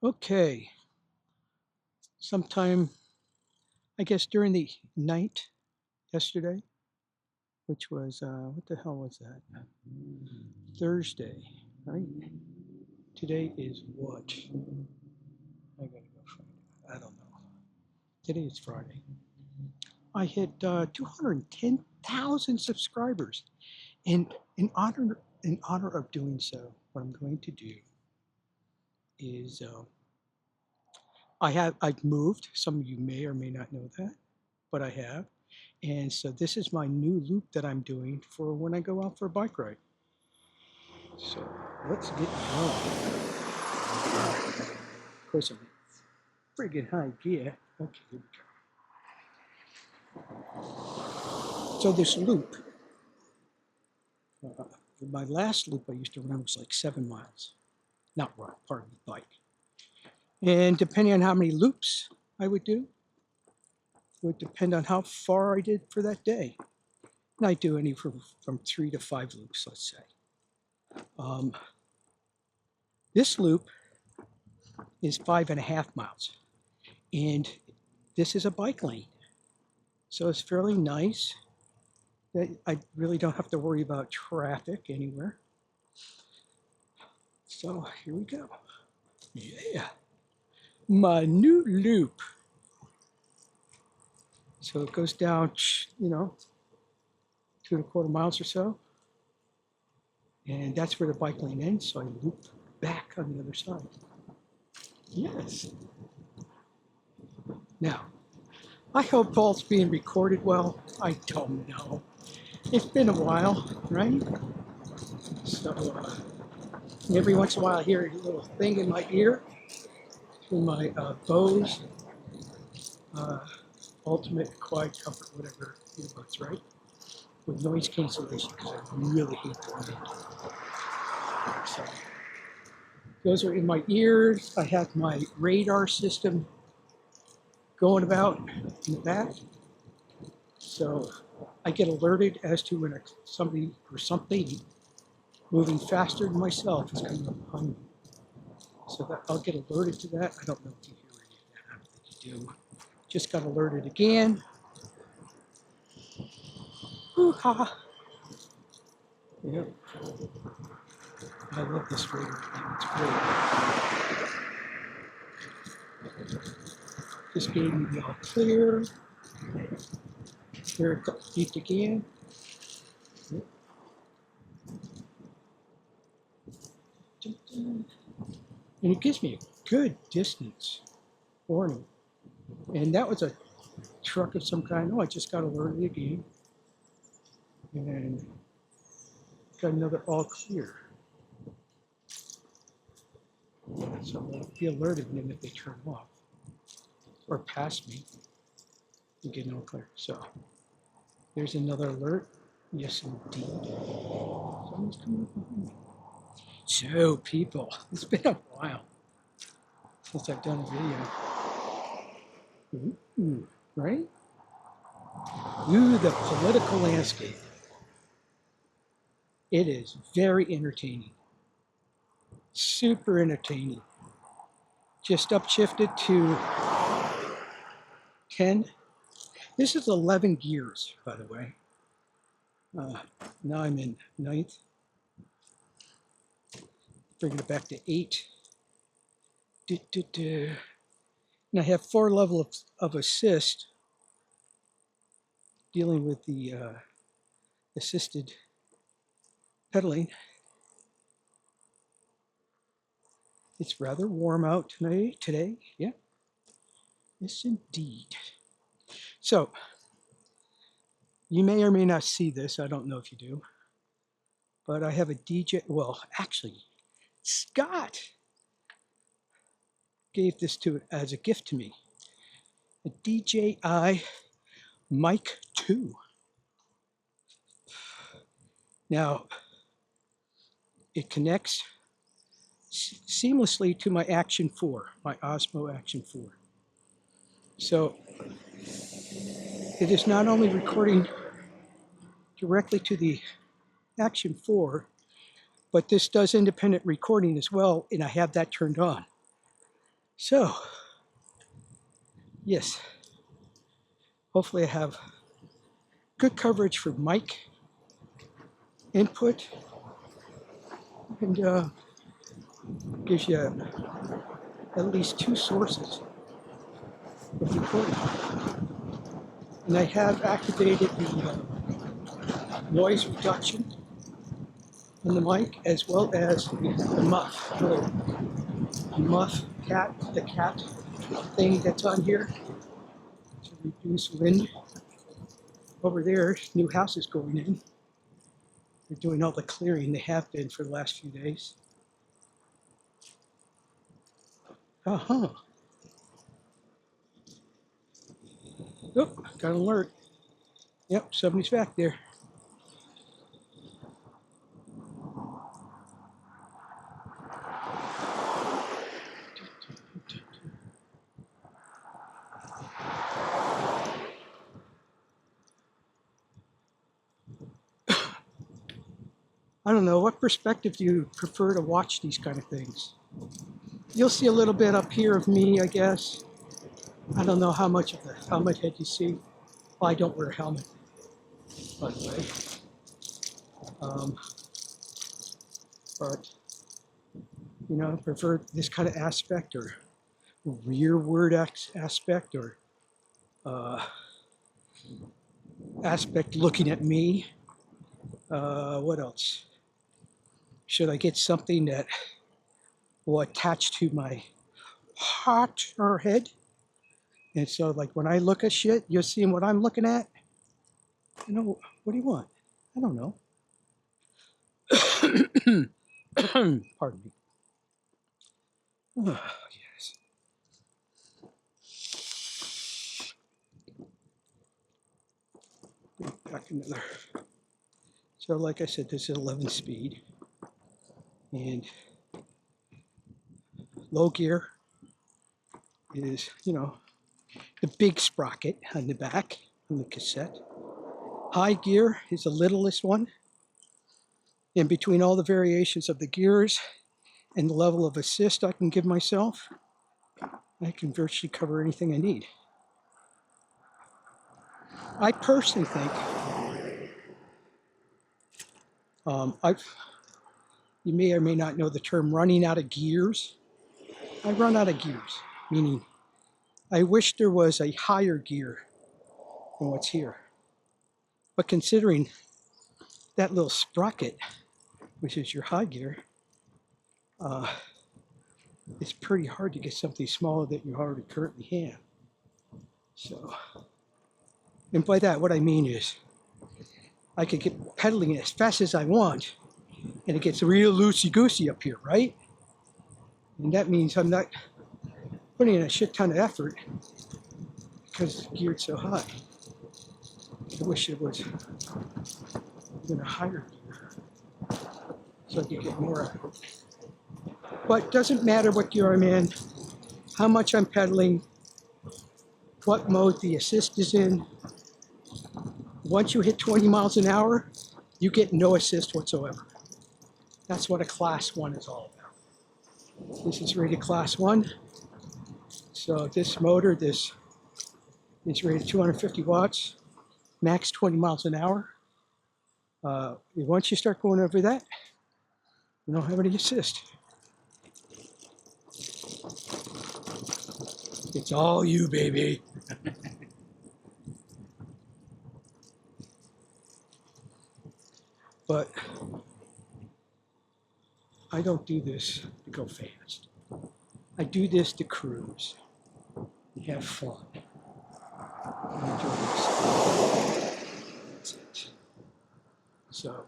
Okay, sometime, I guess during the night yesterday, which was, what the hell was that? Thursday, right? Today is what? I gotta go find it. I don't know. Today is Friday. I hit 210,000 subscribers. And in honor of doing so, what I'm going to do is I've moved. Some of you may or may not know that, but I have. And so this is my new loop that I'm doing for when I go out for a bike ride. So let's get going. Of course, I'm pretty good high gear. Okay, here we go. So this loop, my last loop I used to run was like 7 miles. Not run, pardon me, bike. And depending on how many loops I would do, would depend on how far I did for that day. And I do any from 3 to 5 loops, let's say. This loop is 5.5 miles. And this is a bike lane. So it's fairly nice that I really don't have to worry about traffic anywhere. So here we go. Yeah, my new loop. So it goes down, 2.25 miles or so. And that's where the bike lane ends, so I loop back on the other side. Yes. Now, I hope all's being recorded well. I don't know. It's been a while, right? So every once in a while I hear a little thing in my ear through my Bose Ultimate Quiet Comfort, whatever earbuds, right? With noise cancellation, because I really hate the wind. So those are in my ears. I have my radar system going about in the back. So I get alerted as to when somebody or something moving faster than myself is coming up behind me. So that I'll get alerted to that. I don't know if you hear any of that. I don't think you do. Just got alerted again. Hoo-ha. Yep. I love this radar thing. It's great. Just gave me the all clear. Here it beeped again. Yep. And it gives me a good distance warning. And that was a truck of some kind. Oh, I just got alerted again. And got another all clear. So I'll be alerted then if they turn off or pass me and get all clear. So there's another alert. Yes, indeed. Someone's coming up behind me. So, people, it's been a while since I've done a video. Ooh, right? Ooh, the political landscape. It is very entertaining. Super entertaining. Just upshifted to 10. This is 11 gears, by the way. Now I'm in 9th. Bringing it back to 8. And I have 4 levels of assist, dealing with the assisted pedaling. It's rather warm out today. Yeah. Yes, indeed. So, you may or may not see this. I don't know if you do. But I have a DJ. Well, actually, Scott gave this as a gift to me. A DJI Mic 2. Now, it connects seamlessly to my Action 4, my Osmo Action 4. So it is not only recording directly to the Action 4, but this does independent recording as well, and I have that turned on. So, yes, hopefully I have good coverage for mic input, and gives you at least two sources of recording. And I have activated the noise reduction on the mic, as well as the muff, the cat thing that's on here to reduce wind. Over there, new house is going in. They're doing all the clearing. They have been for the last few days. Uh-huh. Oh, got an alert. Yep, somebody's back there. I don't know, what perspective do you prefer to watch these kind of things? You'll see a little bit up here of me, I guess. I don't know how much of the helmet head you see. Well, I don't wear a helmet, by the way. But, you know, I prefer this kind of aspect, or rearward aspect, or aspect looking at me. What else? Should I get something that will attach to my heart or head? And so, like, when I look at shit, you're seeing what I'm looking at. You know, what do you want? I don't know. Pardon me. Oh, yes. Back another. So, like I said, this is 11 speed. And low gear is, you know, the big sprocket on the back on the cassette. High gear is the littlest one. In between all the variations of the gears and the level of assist I can give myself, I can virtually cover anything I need. I personally think you may or may not know the term running out of gears. I run out of gears, meaning I wish there was a higher gear than what's here. But considering that little sprocket, which is your high gear, it's pretty hard to get something smaller that you already currently have. So, and by that, what I mean is, I could get pedaling as fast as I want, and it gets real loosey-goosey up here, right? And that means I'm not putting in a shit ton of effort because it's geared so high. I wish it was even a higher gear so I could get more of it. But it doesn't matter what gear I'm in, how much I'm pedaling, what mode the assist is in. Once you hit 20 miles an hour, you get no assist whatsoever. That's what a class 1 is all about. This is rated class 1. So this motor, this is rated 250 watts, max 20 miles an hour. Once you start going over that, you don't have any assist. It's all you, baby. But I don't do this to go fast. I do this to cruise and have fun and enjoy this. That's it. So,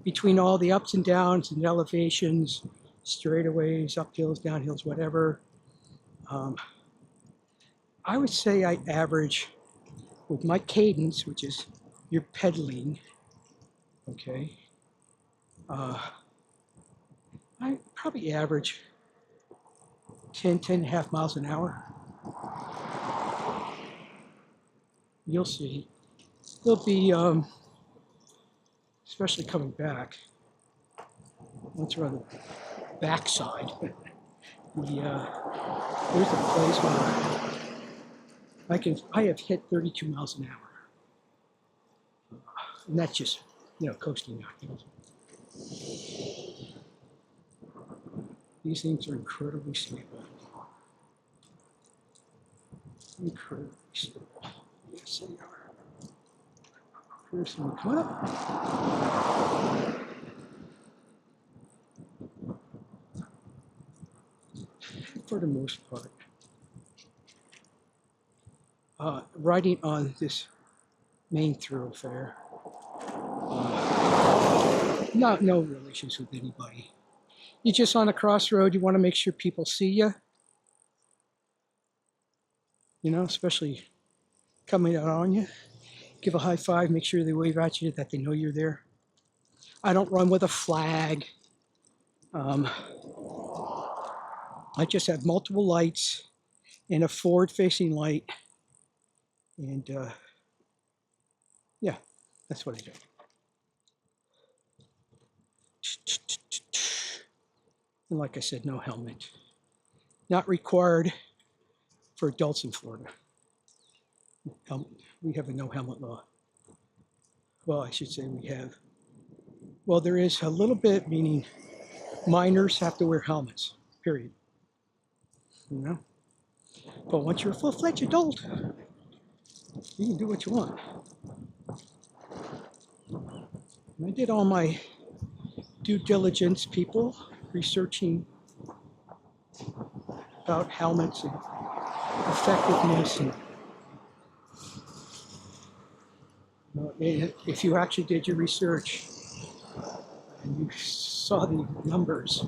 between all the ups and downs and elevations, straightaways, uphills, downhills, whatever, I would say I average, with my cadence, which is your pedaling, okay, I probably average 10.5 miles an hour. You'll see. There'll be, especially coming back, once we're on the back side, There's a place where I have hit 32 miles an hour, and that's just, you know, coasting now. These things are incredibly stable. Incredibly stable. Yes, they are. First one, come up. For the most part, riding on this main thoroughfare, no relations with anybody. You're just on a crossroad. You want to make sure people see you. You know, especially coming out on you. Give a high five. Make sure they wave at you that they know you're there. I don't run with a flag. I just have multiple lights and a forward-facing light. And yeah, that's what I do. And like I said, no helmet. Not required for adults in Florida. We have a no helmet law. Well, I should say we have. Well, there is a little bit, meaning minors have to wear helmets, period. You know? But once you're a full-fledged adult, you can do what you want. And I did all my due diligence, people, researching about helmets and effectiveness. And if you actually did your research and you saw the numbers,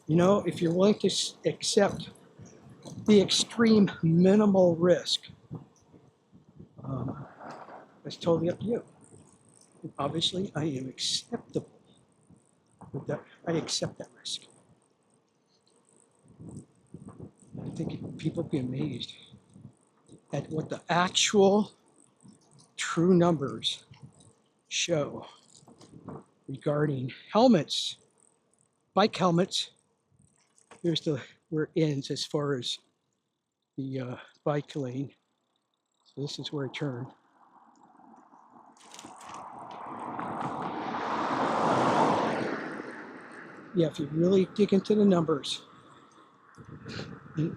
you know, if you're willing to accept the extreme minimal risk, that's totally up to you. And obviously, I am acceptable with that. I accept that risk. I think people be amazed at what the actual true numbers show regarding helmets, bike helmets. Here's where it ends as far as the bike lane. So this is where I turn. Yeah, if you really dig into the numbers and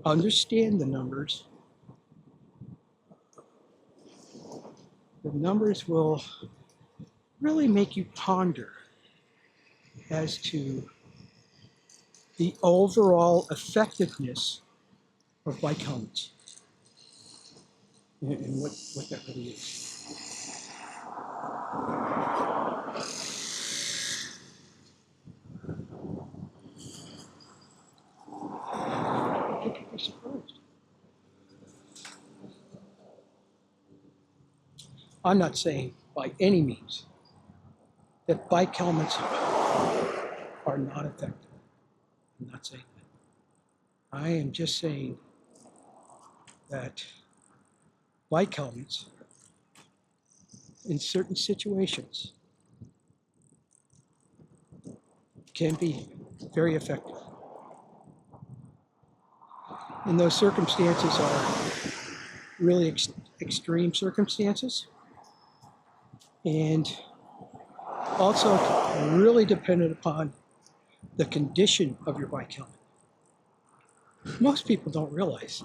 understand the numbers will really make you ponder as to the overall effectiveness of bike helmets and what that really is. I think you'd be surprised. I'm not saying by any means that bike helmets are not effective. I'm not saying that. I am just saying that bike helmets, in certain situations, can be very effective. And those circumstances are really extreme circumstances, and also really dependent upon the condition of your bike helmet. Most people don't realize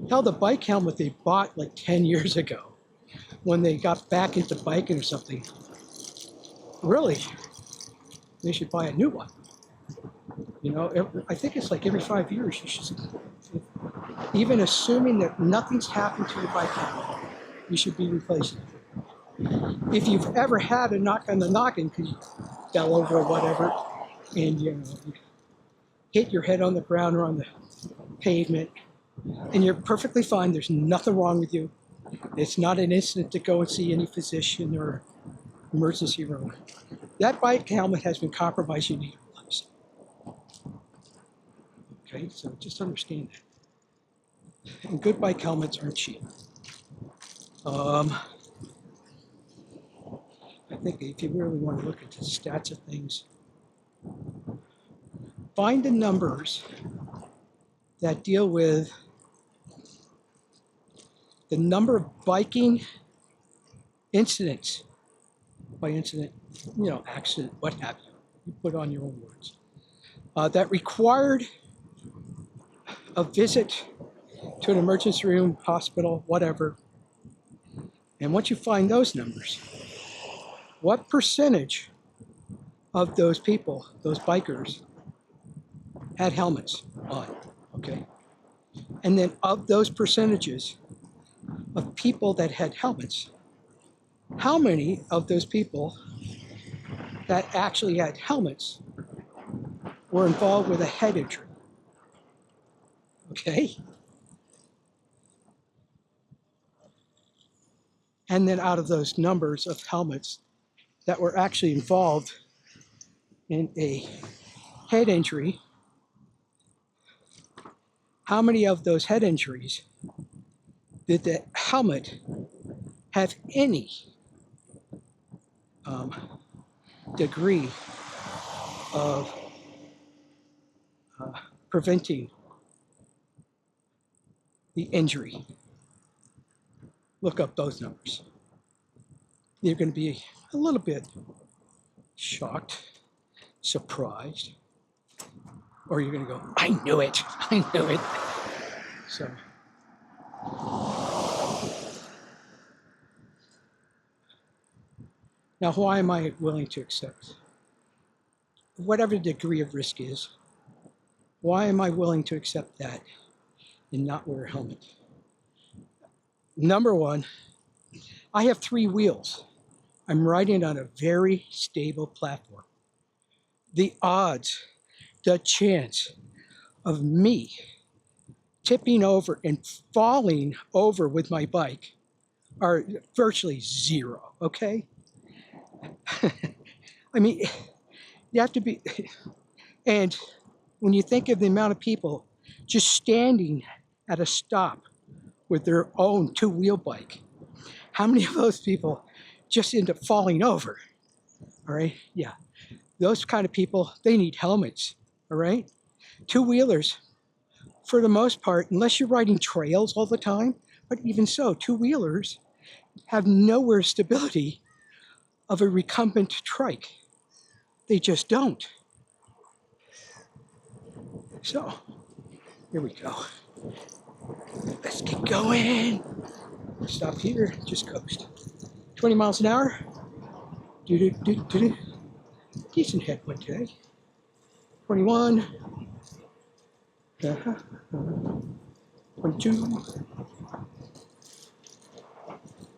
how the bike helmet they bought like 10 years ago, when they got back into biking or something, really, they should buy a new one. You know, I think it's like every 5 years you should, even assuming that nothing's happened to your bike helmet, you should be replacing it. If you've ever had a knock on the noggin because you fell over or whatever, and you hit your head on the ground or on the pavement, and you're perfectly fine, there's nothing wrong with you. It's not an incident to go and see any physician or emergency room. That bike helmet has been compromised, you need to replace it. Okay, so just understand that. And good bike helmets aren't cheap. I think if you really want to look at the stats of things, find the numbers that deal with the number of biking incidents, by incident, you know, accident, what have you. You put on your own words. That required a visit to an emergency room, hospital, whatever. And once you find those numbers, what percentage of those people, those bikers, had helmets on, okay? And then of those percentages of people that had helmets, how many of those people that actually had helmets were involved with a head injury? Okay? And then out of those numbers of helmets that were actually involved in a head injury, how many of those head injuries did the helmet have any degree of preventing the injury? Look up those numbers. You're going to be a little bit shocked, surprised, or you're going to go, I knew it, I knew it. So, now why am I willing to accept? Whatever the degree of risk is, why am I willing to accept that and not wear a helmet? Number one, I have 3 wheels. I'm riding on a very stable platform. The odds, the chance of me tipping over and falling over with my bike are virtually 0, okay? I mean, you have to be, and when you think of the amount of people just standing at a stop with their own 2-wheel bike, how many of those people just end up falling over? All right, yeah. Those kind of people, they need helmets, all right? 2-wheelers, for the most part, unless you're riding trails all the time, but even so, 2-wheelers have nowhere stability of a recumbent trike. They just don't. So, here we go. Let's get going. Stop here, just coast. 20 miles an hour. Do-do-do-do-do. Decent headwind today. 21. 22.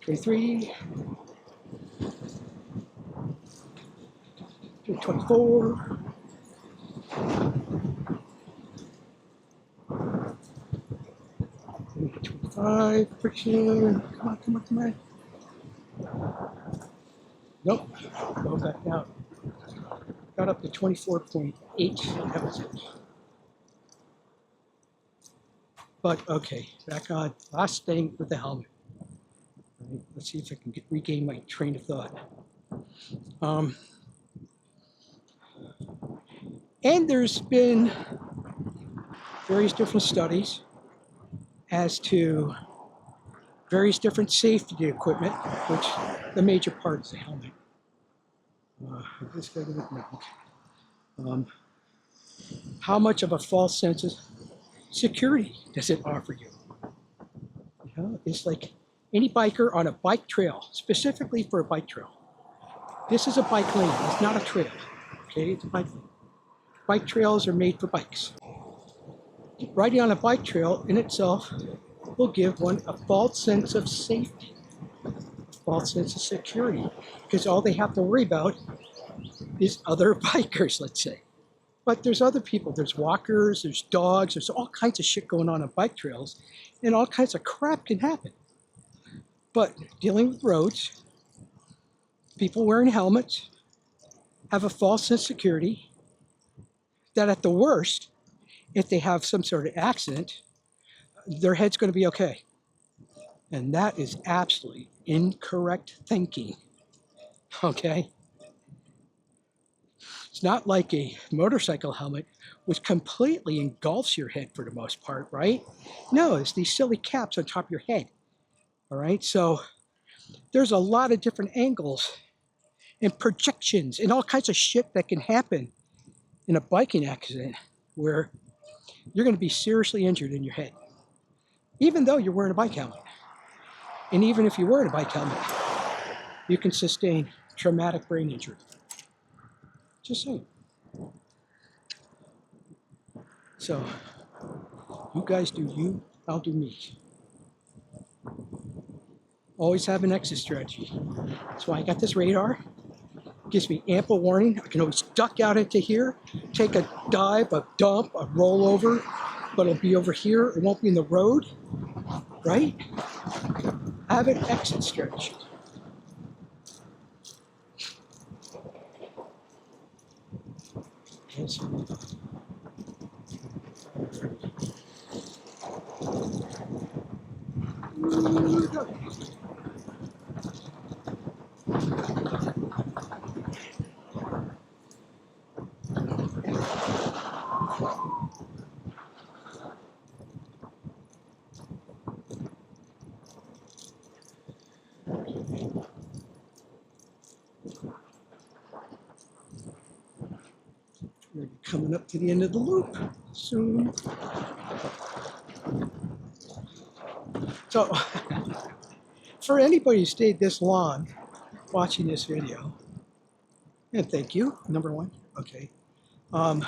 23. 24. 25. Friction. Come on, come on, come on. Nope. Going back down. Got up to 24.8. That was it. But okay, back on. Last thing with the helmet. Right, let's see if I can regain my train of thought. And there's been various different studies as to various different safety equipment, which the major part is the helmet. This guy with me. How much of a false sense of security does it offer you? You know, it's like any biker on a bike trail, specifically for a bike trail. This is a bike lane, it's not a trail. Okay, it's a bike lane. Bike trails are made for bikes. Riding on a bike trail in itself will give one a false sense of safety, a false sense of security, because all they have to worry about is other bikers, let's say. But there's other people, there's walkers, there's dogs, there's all kinds of shit going on bike trails, and all kinds of crap can happen. But dealing with roads, people wearing helmets have a false sense of security that at the worst, if they have some sort of accident, their head's going to be okay. And that is absolutely incorrect thinking. Okay? It's not like a motorcycle helmet, which completely engulfs your head for the most part, right? No, it's these silly caps on top of your head. All right, so there's a lot of different angles and projections and all kinds of shit that can happen in a biking accident where you're going to be seriously injured in your head, even though you're wearing a bike helmet. And even if you're wearing a bike helmet, you can sustain traumatic brain injury. Just saying. So, you guys do you, I'll do me. Always have an exit strategy. That's why I got this radar. Gives me ample warning. I can always duck out into here, take a dive, a dump, a rollover, but it'll be over here. It won't be in the road, right? Have an exit strategy. Yes. We're coming up to the end of the loop soon. So, for anybody who stayed this long watching this video, and thank you, number one, okay. I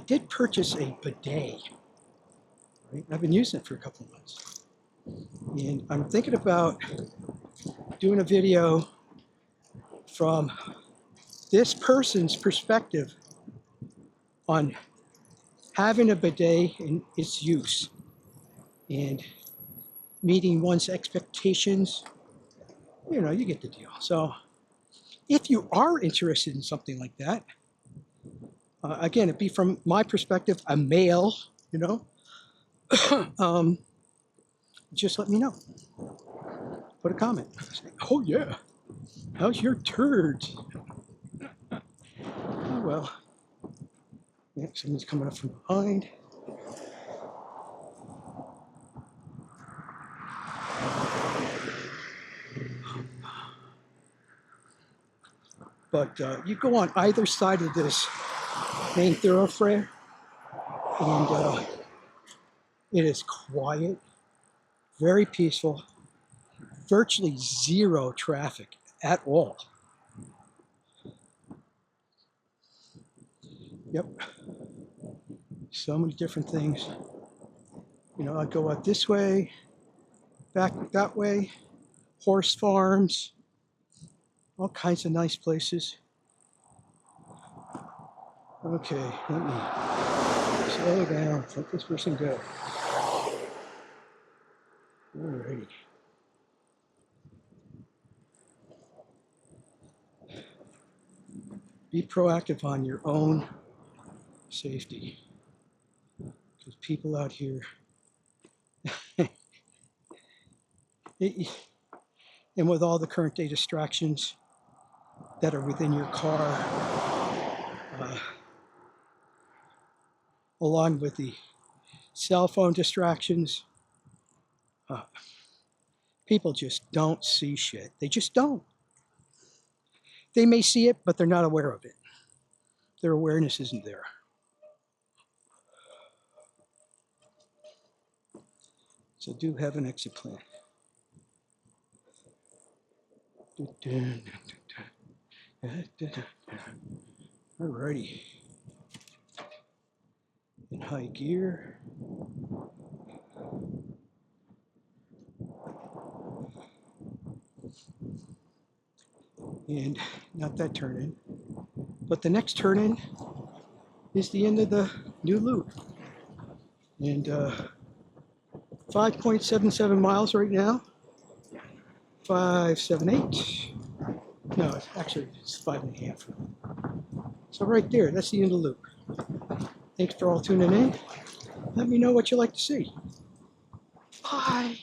did purchase a bidet, right? I've been using it for a couple of months. And I'm thinking about doing a video from this person's perspective on having a bidet and its use and meeting one's expectations. You know, you get the deal. So if you are interested in something like that, again, it'd be from my perspective, a male, you know, just let me know. Put a comment. Say, oh yeah, how's your turd? Oh well. Yeah, someone's coming up from behind. But you go on either side of this main thoroughfare, and it is quiet, very peaceful, virtually zero traffic at all. Yep. So many different things. You know, I go out this way, back that way, horse farms, all kinds of nice places. Okay, let me slow down, let this person go. Alrighty. Be proactive on your own safety. Because people out here, and with all the current day distractions that are within your car, along with the cell phone distractions, people just don't see shit. They just don't. They may see it, but they're not aware of it. Their awareness isn't there. So do have an exit plan. Alrighty. In high gear. And not that turn in, but the next turn in is the end of the new loop. And 5.77 miles right now. 5.78. No, it's actually it's 5.5. So right there, that's the end of the loop. Thanks for all tuning in. Let me know what you like to see. Bye.